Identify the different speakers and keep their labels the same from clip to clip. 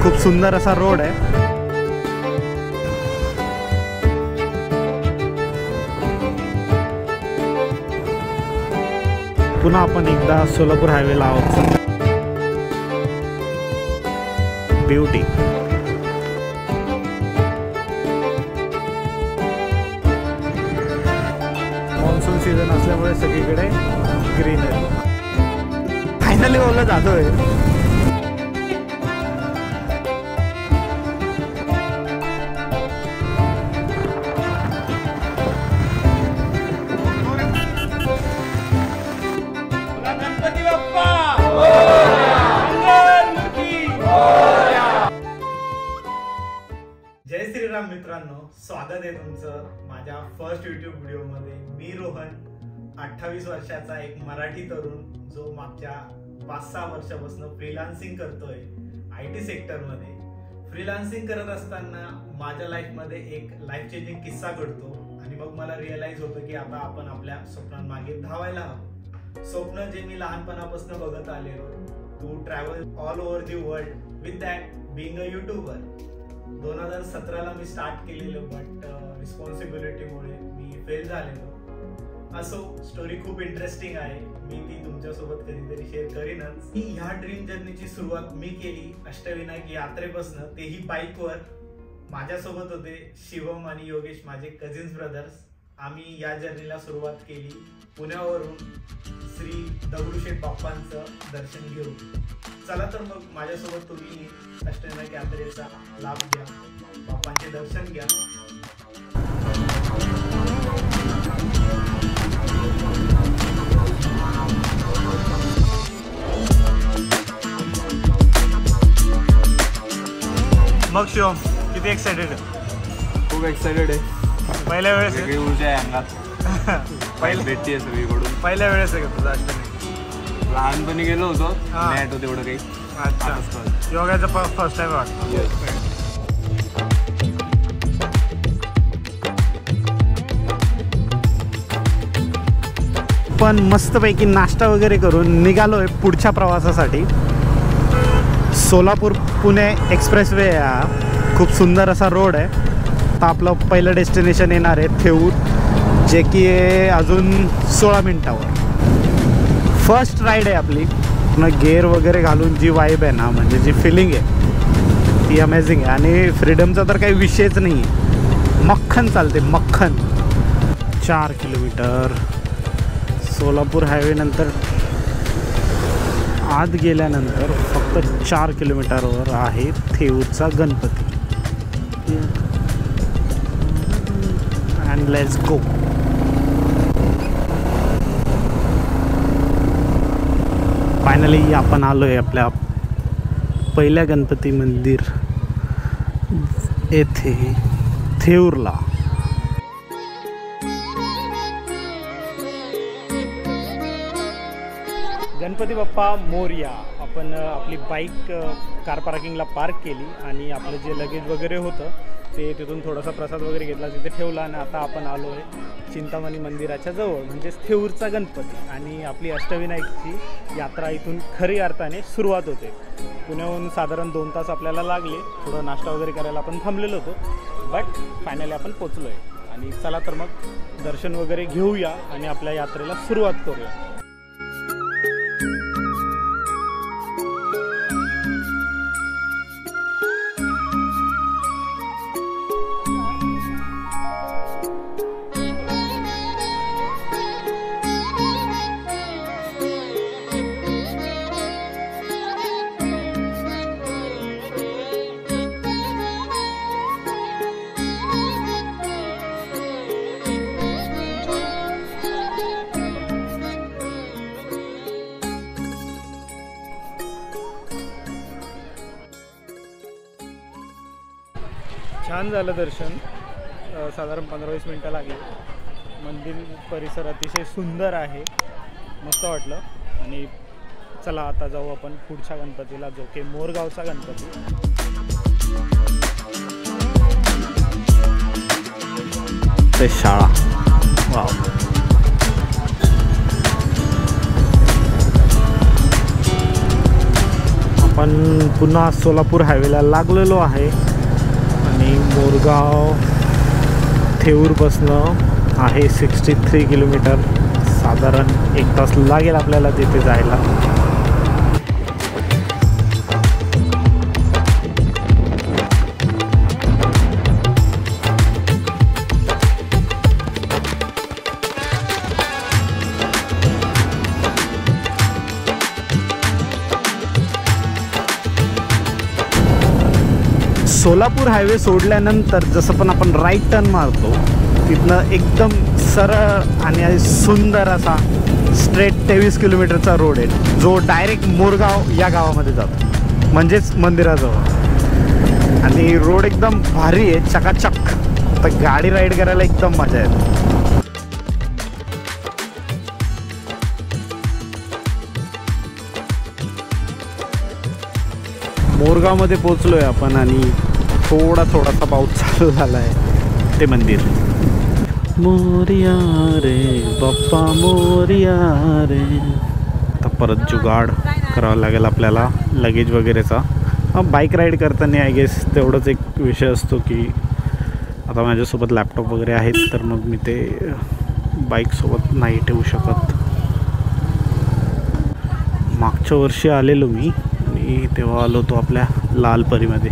Speaker 1: खूप सुंदर असा रोड आहे। पुन्हा आपण एकदा सोलापूर हायवेला आहोत। ब्युटी मॉन्सून सीझन असल्यामुळे सगळीकडे ग्रीनरी। फायनली ओला जातोय।
Speaker 2: जय श्रीराम मित्रांनो, स्वागत आहे तुमचं माझ्या फर्स्ट यूट्यूब व्हिडिओ मध्ये। मी रोहन, 28 वर्षाचा एक मराठी तरुण जो मागच्या 5-6 वर्षापासून फ्रीलान्सिंग करतोय IT सेक्टर मध्ये। फ्रीलान्सिंग करत असताना माझ्या लाईफ मध्ये एक लाईफ चेंजिंग किस्सा घडतो आणि मग मला रिअलाइज होतं की आता आपण आपल्या स्वप्नांमागे धावायला हवं। स्वप्न जे मी लहानपणापासून बघत आलेलो, to travel all over the world with that being a YouTuber. 2017ला मी स्टार्ट केलेलं, बट रिस्पॉन्सिबिलिटीमुळे मी फेल झालेलो। असो, स्टोरी खूप इंटरेस्टिंग आहे, मी ती तुमच्यासोबत कधीतरी शेअर करीनच। ह्या ड्रीम जर्नीची सुरुवात मी केली अष्टविनायक यात्रेपासून, तेही बाईकवर। माझ्यासोबत होते शिवम आणि योगेश, माझे कझिन्स ब्रदर्स। आम्ही या जर्नीला सुरुवात केली पुण्यावरून श्री दगडूशेठ बाप्पांचं दर्शन घेऊन। चला तर मग माझ्यासोबत तुम्ही अष्टविनायक यात्रेचा लाभ घ्या, बाप्पांचे दर्शन घ्या।
Speaker 1: मग शिवम किती एक्साइटेड आहे?
Speaker 3: खूप एक्साइटेड आहे।
Speaker 1: पहिल्या वेळेस
Speaker 3: वेगळी ऊर्जा आहे अंगात। पहिली भेटती आहे सगळीकडून।
Speaker 1: पहिल्या वेळेस आहे का तुझा अष्टविनायक?
Speaker 3: लहानपणी गेलो होतो, नाही आठवत तेवढं काही।
Speaker 1: अच्छा, योगाचा फर्स्ट टाइम वाटतं। पण मस्तपैकी नाश्ता वगैरे करून निघालोय पुढच्या प्रवासासाठी। सोलापूर पुणे एक्सप्रेसवे आहे, खूप सुंदर असा रोड आहे। आता आपलं पहिलं डेस्टिनेशन येणार आहे थेऊर, जे की अजून 16 मिनिटावर। फर्स्ट राईड आहे आपली। गेअर वगैरे घालून जी वाईब आहे ना, म्हणजे जी फिलिंग आहे ती अमेझिंग आहे। आणि फ्रीडमचा तर काही विषयच नाही आहे, मक्खन चालते मक्खन। 4 किलोमीटर सोलापूर हायवे नंतर आत गेल्यानंतर फक्त 4 किलोमीटरवर आहे थेऊरचा Ganpati. And let's go. Finally आपण आलो आहे आपल्या पहिल्या गणपती मंदिर येथे थेऊरला। गणपती बाप्पा मोरया। आपण आपली बाईक कार पार्किंगला पार्क केली आणि आपलं जे लगेज वगैरे होतं ते तिथून थोडासा प्रसाद वगैरे घेतला, तिथे ठेवला आणि आता आपण आलो आहे चिंतामणी मंदिराच्या जवळ, म्हणजेच थेऊरचा गणपती। आणि आपली अष्टविनायकची यात्रा इथून खरी अर्थाने सुरुवात होते। पुण्याहून साधारण 2 तास आपल्याला लागले। थोडं नाश्ता वगैरे करायला आपण थांबलेलो होतो, बट फायनली आपण पोचलो आहे। आणि चला तर मग दर्शन वगैरे घेऊया आणि आपल्या यात्रेला सुरुवात करूया। छान झालं दर्शन, साधारण 15-20 मिनटं लागली। मंदिर परिसर अतिशय सुंदर आहे, मस्त वाटलं। आणि चला आता जाऊ आपण पुढच्या गणपतीला, जो की मोरगावचा गणपती। ते शाळा, वाव। आपण पुन्हा सोलापूर हायवेला लागलेलो आहे आणि मोरगाव थेऊरपासनं आहे 63 किलोमीटर. साधारण 1 तास लागेल आपल्याला तिथे जायला. सोलापूर हायवे सोडल्यानंतर जसं पण आपण राईट टर्न मारतो तिथनं एकदम सरळ आणि सुंदर असा स्ट्रेट 23 किलोमीटरचा रोड आहे जो डायरेक्ट मोरगाव या गावामध्ये जातो, म्हणजेच मंदिराजवळ. आणि रोड एकदम भारी आहे, चकाचक. तर गाडी राईड करायला एकदम मजा येते. मोरगावमध्ये पोचलो आहे आपण आणि थोडासा पाऊस चालू झाला आहे. ते मंदिर मोरिया रे बाप्पा मोरिया रे. आता परत जुगाड करावा लागेल आपल्याला लगेज वगैरेचा. बाईक राईड करताना आय गेस तेवढंच एक विषय असतो की आता माझ्यासोबत लॅपटॉप वगैरे आहेत तर मग मी ते बाईकसोबत नाही ठेवू शकत. मागच्या वर्षी आलेलो मी आणि तेव्हा आलो तो आपल्या लालपरीमध्ये.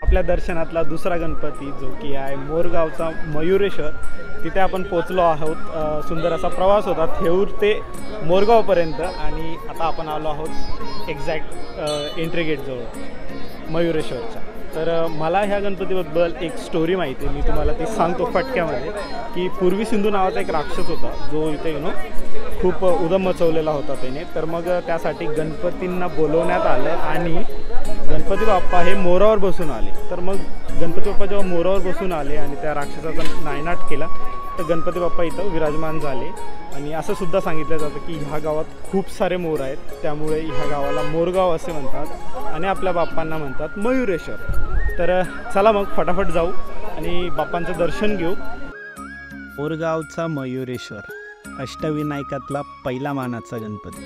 Speaker 1: आपल्या दर्शनातला दुसरा गणपती जो की आहे मोरगावचा मयुरेश्वर, तिथे आपण पोचलो आहोत. सुंदर असा प्रवास होता थेऊर ते मोरगावपर्यंत आणि आता आपण आलो आहोत एक्झॅक्ट एंट्री गेटजवळ मयुरेश्वरच्या. तर मला ह्या गणपतीबद्दल एक स्टोरी माहिती आहे, मी तुम्हाला ती सांगतो फटक्यामध्ये. की पूर्वी सिंधू नावाचा एक राक्षस होता जो इथे खूप उदम मचवलेला होता त्याने. तर मग त्यासाठी गणपतींना बोलवण्यात आलं आणि गणपती बाप्पा हे मोरावर बसून आले. तर मग गणपती बाप्पा जेव्हा मोरावर बसून आले आणि त्या राक्षसाचा नायनाट केला तर गणपती बाप्पा इथं विराजमान झाले. आणि असं सुद्धा सांगितलं जातं की ह्या गावात खूप सारे मोर आहेत, त्यामुळे ह्या गावाला मोरगाव असे म्हणतात आणि आपल्या बाप्पांना म्हणतात मयुरेश्वर. तर चला मग फटाफट जाऊ आणि बाप्पांचं दर्शन घेऊ. मोरगावचा मयुरेश्वर अष्टविनायकातला पहिला मानाचा गणपती.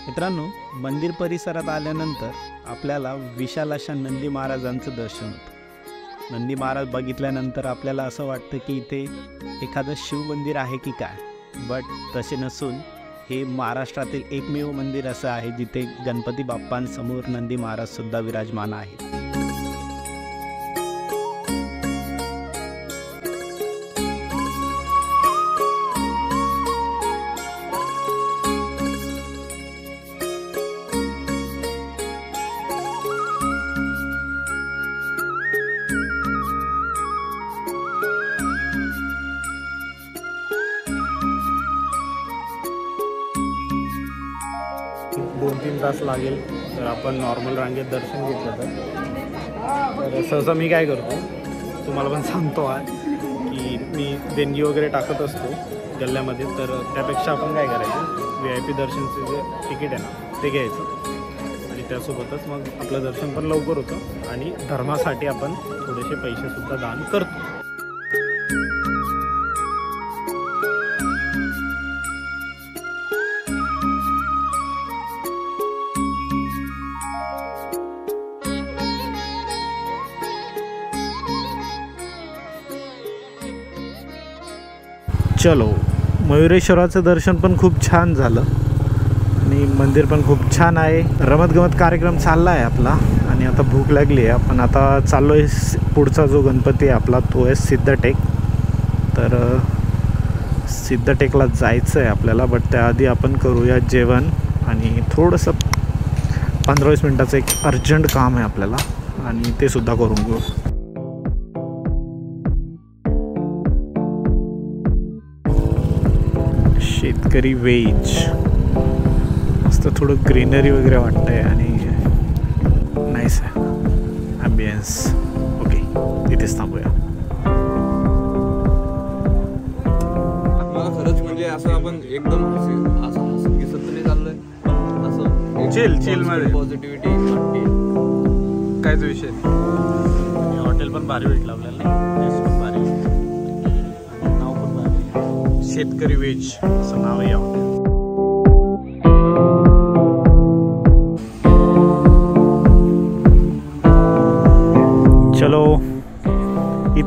Speaker 1: मित्रांनो, मंदिर परिसरात आल्यानंतर आपल्याला विशाल अशा नंदी महाराजांचं दर्शन होतं. नंदी महाराज बघितल्यानंतर आपल्याला असं वाटतं की इथे एखादं शिवमंदिर आहे की काय, बट तसे नसून हे महाराष्ट्रातील एकमेव मंदिर असं आहे जिथे गणपती बाप्पांसमोर नंदी महाराजसुद्धा विराजमान आहेत. दोन 3 तास लागेल तर आपण नॉर्मल रांगेत दर्शन घेतलं तर सहसा मी काय करतो तुम्हाला पण सांगतो आहे की मी देणगी वगैरे टाकत असतो गल्ल्यामध्ये. तर त्यापेक्षा आपण काय करायचं, VIP दर्शनचे जे तिकीट आहे ना ते घ्यायचं आणि त्यासोबतच मग आपलं दर्शन पण लवकर होतं आणि धर्मासाठी आपण थोडेसे पैसेसुद्धा दान करतो. चलो, मयुरेश्वराचं दर्शन पण खूप छान झालं आणि मंदिर पण खूप छान आहे. रमतगमत कार्यक्रम चालला आहे आपला आणि आता भूक लागली आहे. आपण आता चाललो आहे, पुढचा जो गणपती आहे आपला तो आहे सिद्धटेक. तर सिद्धटेकला जायचं आहे आपल्याला, बट त्याआधी आपण करूया जेवण आणि थोडंसं 15-20 मिनटाचं एक अर्जंट काम आहे आपल्याला आणि ते सुद्धा करून घेऊ. शेतकरी वेज, मस्त थोडं ग्रीनरी वगैरे वाटतंय आणि नाईस आहे ॲम्बियन्स. ओके, तिथेच थांबूया.
Speaker 3: खरंच म्हणजे असं आपण एकदम असं हसत दिसत नाही चाललंय, असं चिल मध्ये पॉझिटिव्हिटी वाटते. कायच विषय.
Speaker 1: हॉटेल पण भारी भेटलं आपल्याला, टेस्ट पण भारी, नाव पण भारी, शेतकरी वेज असं नाव आहे या हॉटेल.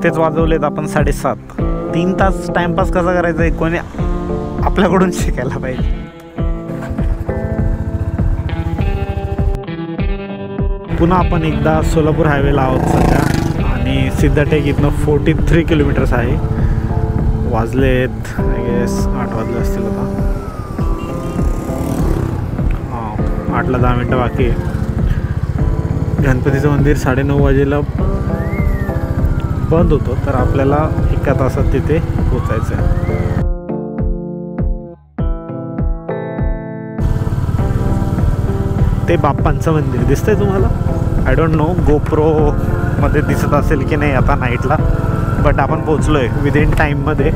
Speaker 1: इथेच वाजवलेत आपण 7:30. 3 तास टाइमपास कसा करायचा आहे कोणी आपल्याकडून शिकायला पाहिजे. पुन्हा आपण एकदा सोलापूर हायवेला आहोत सध्या आणि सिद्धटेक इथनं 43 किलोमीटर्स आहे. वाजलेत आय गेस 8 वाजले असतील आता. 8ला 10 मिनटं बाकी आहे. गणपतीचं मंदिर 9:30 वाजेला बंद होतं, तर आपल्याला 1 तासात तिथे पोचायचं आहे. ते बाप्पांचं मंदिर दिसतंय तुम्हाला? आय डोंट नो गोप्रोमध्ये दिसत असेल की नाही आता नाईटला, बट आपण पोचलो आहे विदिन टाईममध्ये.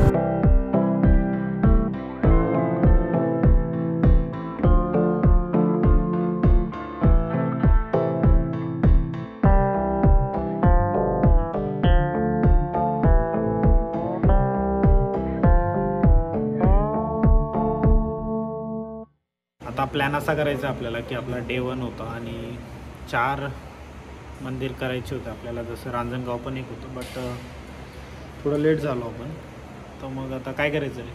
Speaker 1: आता प्लॅन असा करायचा आपल्याला की आपला डे 1 होता आणि 4 मंदिर करायचे होते आपल्याला, जसं रांजणगाव पण एक होतं, बट थोडं लेट झालो आपण. तर मग आता काय करायचं रे?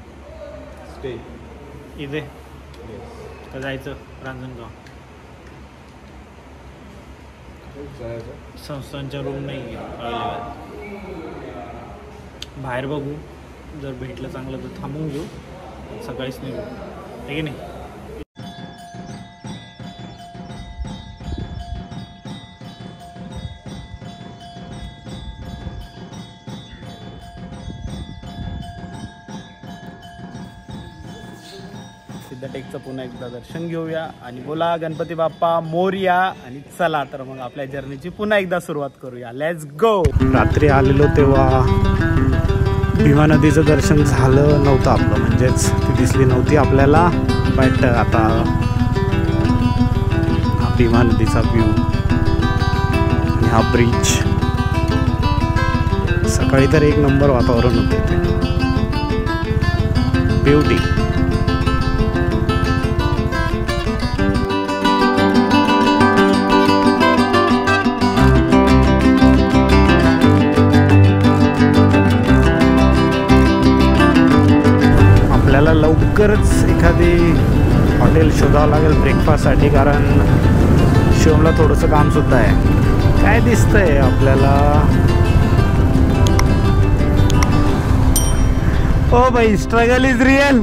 Speaker 3: स्टे
Speaker 1: इथे का जायचं रांजणगाव? संस्थांच्या रूम नाही आहे, बाहेर बघू, जर भेटलं चांगलं तर थांबून घेऊ, सकाळीच निघू, आहे की नाही? सिद्धटेकचं पुन्हा एकदा दर्शन घेऊया आणि बोला गणपती बाप्पा मोरया. आणि चला तर मग आपल्या जर्नीची पुन्हा एकदा सुरुवात करूया. Let's go. रात्री आलेलो तेव्हा भीमा नदीचं दर्शन झालं नव्हतं आपलं, म्हणजेच ती दिसली नव्हती आपल्याला. बट आता हा भीमा नदीचा व्ह्यू आणि हा ब्रिज, सकाळी तर एक नंबर वातावरण होतं ते. ब्युटी. आपल्याला लवकरच एखादी हॉटेल शोधावं लागेल ब्रेकफास्टसाठी, कारण शिवमला थोडंसं कामसुद्धा आहे. काय दिसतंय आपल्याला? ओ भाई, स्ट्रगल इज रिअल.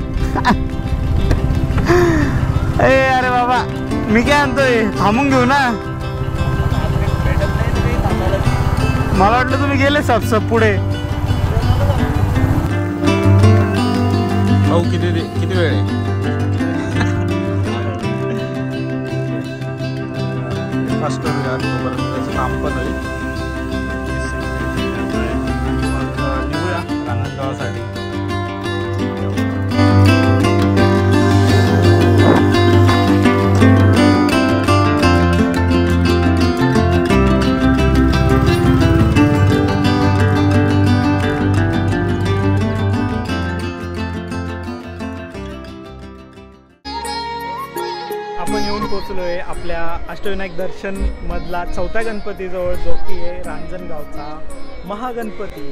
Speaker 1: अरे बाबा, मी काय आणतोय, थांबून घेऊ ना. मला वाटलं तुम्ही गेले सब पुढे.
Speaker 3: किती वेळ आहे?
Speaker 1: फास्ट करूया, तोपर्यंत काम पण होईल. निघूया रांजणगावासाठी. आपण येऊन पोचलोय आपल्या अष्टविनायक दर्शन मधला 4थ्या गणपतीजवळ, जो की आहे रांजणगावचा महागणपती.